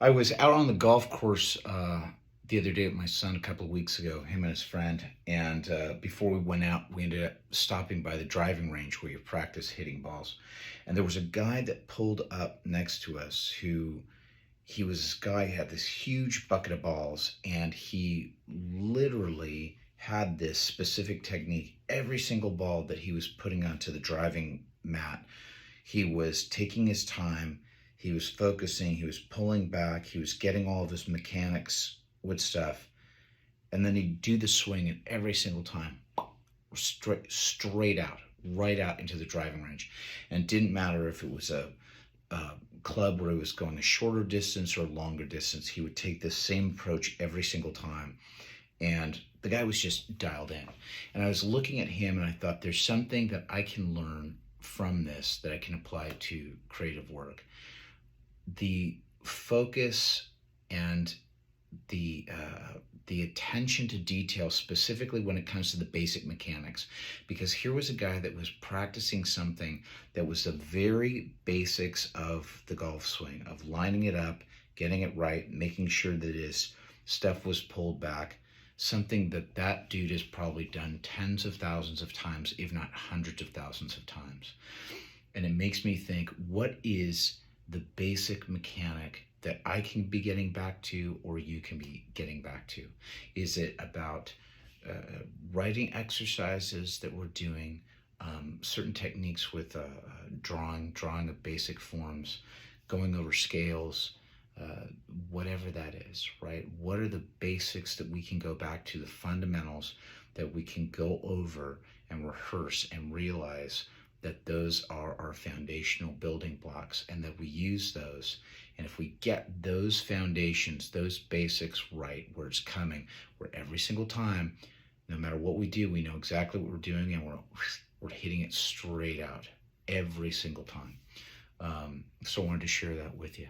I was out on the golf course the other day with my son a couple of weeks ago, him and his friend. And before we went out, we ended up stopping by the driving range where you practice hitting balls. And there was a guy that pulled up next to us who he was this guy who had this huge bucket of balls, and he literally had this specific technique. Every single ball that he was putting onto the driving mat, he was taking his time, he was focusing, he was pulling back, he was getting all of his mechanics with stuff, and then he'd do the swing, and every single time, straight out, right out into the driving range. And it didn't matter if it was a club where he was going a shorter distance or a longer distance, he would take the same approach every single time. And the guy was just dialed in. And I was looking at him and I thought, there's something that I can learn from this that I can apply to creative work. The focus and the the attention to detail, specifically when it comes to the basic mechanics. Because here was a guy that was practicing something that was the very basics of the golf swing, of lining it up, getting it right, making sure that his stuff was pulled back, something that that dude has probably done tens of thousands of times, if not hundreds of thousands of times. And it makes me think, what is the basic mechanic that I can be getting back to, or you can be getting back to? Is it about writing exercises that we're doing, certain techniques with drawing of basic forms, going over scales, whatever that is, right? What are the basics that we can go back to, the fundamentals that we can go over and rehearse and realize that those are our foundational building blocks, and that we use those. And if we get those foundations, those basics right, where it's coming, where every single time, no matter what we do, we know exactly what we're doing, and we're hitting it straight out every single time. So I wanted to share that with you.